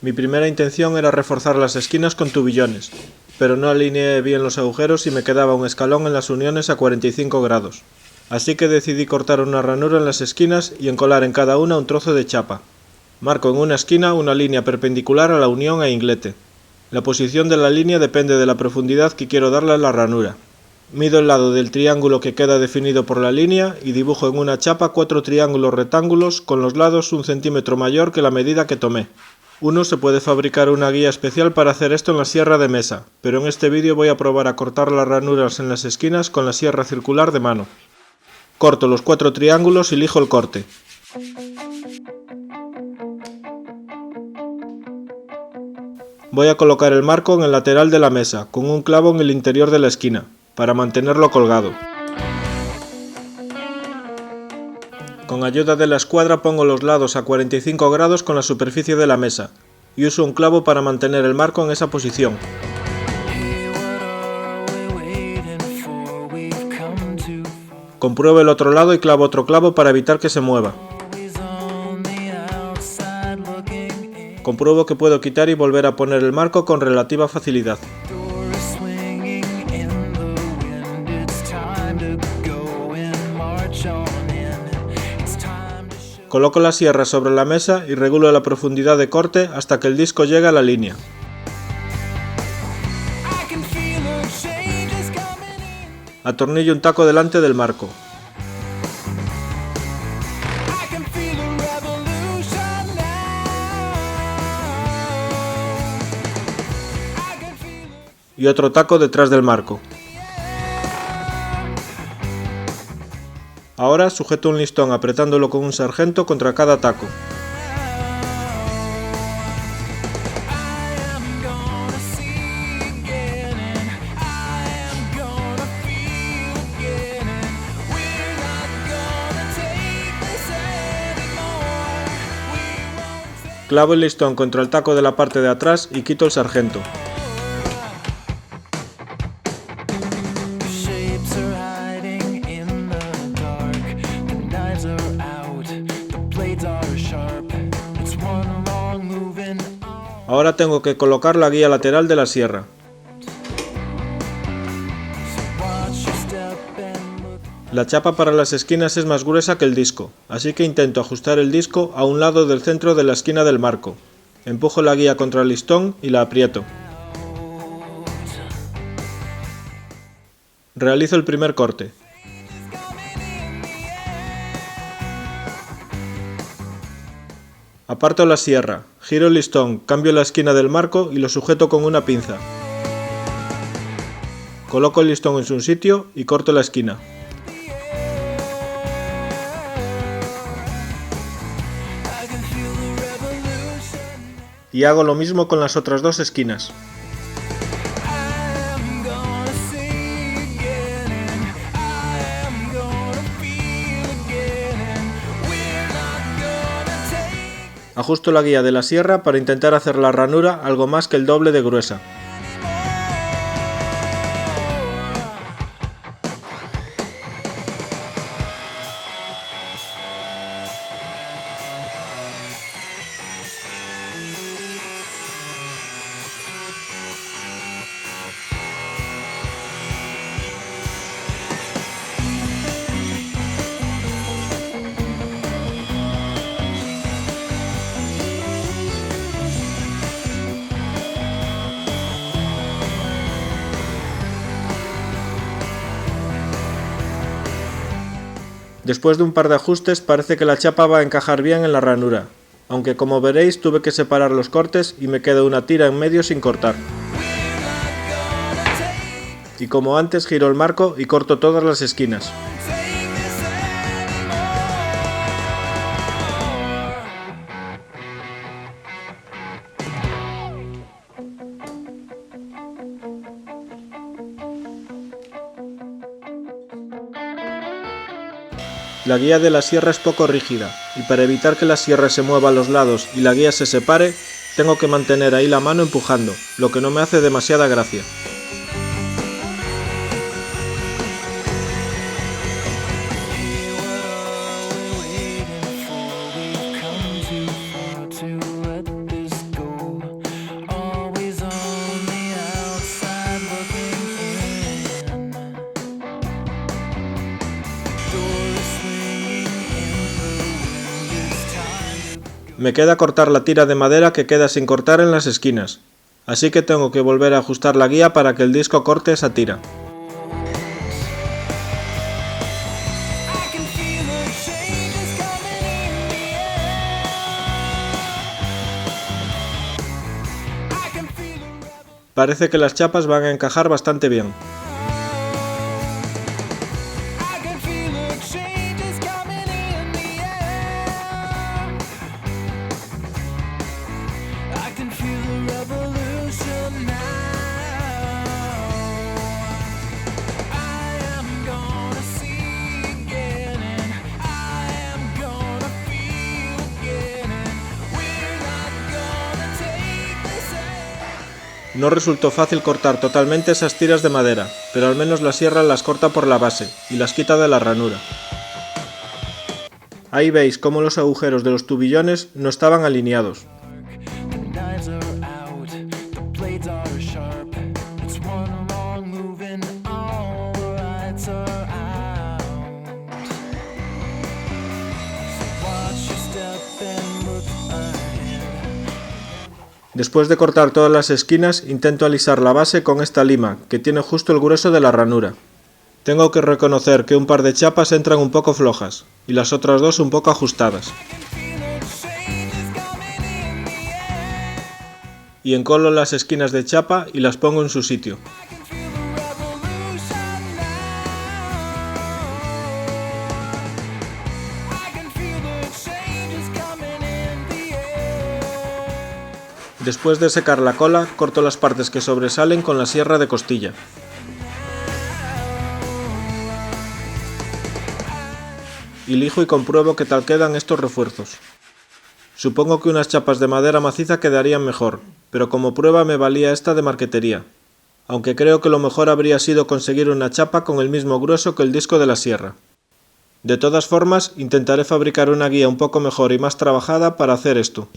Mi primera intención era reforzar las esquinas con tubillones, pero no alineé bien los agujeros y me quedaba un escalón en las uniones a 45 grados. Así que decidí cortar una ranura en las esquinas y encolar en cada una un trozo de chapa. Marco en una esquina una línea perpendicular a la unión e inglete. La posición de la línea depende de la profundidad que quiero darle a la ranura. Mido el lado del triángulo que queda definido por la línea y dibujo en una chapa 4 triángulos rectángulos con los lados 1 centímetro mayor que la medida que tomé. Se puede fabricar una guía especial para hacer esto en la sierra de mesa, pero en este vídeo voy a probar a cortar las ranuras en las esquinas con la sierra circular de mano. Corto los 4 triángulos y lijo el corte. Voy a colocar el marco en el lateral de la mesa, con un clavo en el interior de la esquina, para mantenerlo colgado. Con ayuda de la escuadra pongo los lados a 45 grados con la superficie de la mesa, y uso un clavo para mantener el marco en esa posición. Compruebo el otro lado y clavo otro clavo para evitar que se mueva. Compruebo que puedo quitar y volver a poner el marco con relativa facilidad. Coloco la sierra sobre la mesa y regulo la profundidad de corte hasta que el disco llegue a la línea. Atornillo un taco delante del marco. Y otro taco detrás del marco. Ahora sujeto un listón apretándolo con un sargento contra cada taco. Clavo el listón contra el taco de la parte de atrás y quito el sargento. Ahora tengo que colocar la guía lateral de la sierra. La chapa para las esquinas es más gruesa que el disco, así que intento ajustar el disco a un lado del centro de la esquina del marco. Empujo la guía contra el listón y la aprieto. Realizo el primer corte. Aparto la sierra, giro el listón, cambio la esquina del marco y lo sujeto con una pinza. Coloco el listón en su sitio y corto la esquina. Y hago lo mismo con las otras dos esquinas. Ajusto la guía de la sierra para intentar hacer la ranura algo más que el doble de gruesa. Después de un par de ajustes parece que la chapa va a encajar bien en la ranura, aunque como veréis tuve que separar los cortes y me queda una tira en medio sin cortar. Y como antes giro el marco y corto todas las esquinas. La guía de la sierra es poco rígida, y para evitar que la sierra se mueva a los lados y la guía se separe, tengo que mantener ahí la mano empujando, lo que no me hace demasiada gracia. Me queda cortar la tira de madera que queda sin cortar en las esquinas, así que tengo que volver a ajustar la guía para que el disco corte esa tira. Parece que las chapas van a encajar bastante bien. No resultó fácil cortar totalmente esas tiras de madera, pero al menos la sierra las corta por la base y las quita de la ranura. Ahí veis cómo los agujeros de los tubillones no estaban alineados. Después de cortar todas las esquinas, intento alisar la base con esta lima, que tiene justo el grueso de la ranura. Tengo que reconocer que un par de chapas entran un poco flojas, y las otras dos un poco ajustadas. Y encolo las esquinas de chapa y las pongo en su sitio. Después de secar la cola, corto las partes que sobresalen con la sierra de costilla. Y lijo y compruebo qué tal quedan estos refuerzos. Supongo que unas chapas de madera maciza quedarían mejor, pero como prueba me valía esta de marquetería, aunque creo que lo mejor habría sido conseguir una chapa con el mismo grueso que el disco de la sierra. De todas formas, intentaré fabricar una guía un poco mejor y más trabajada para hacer esto.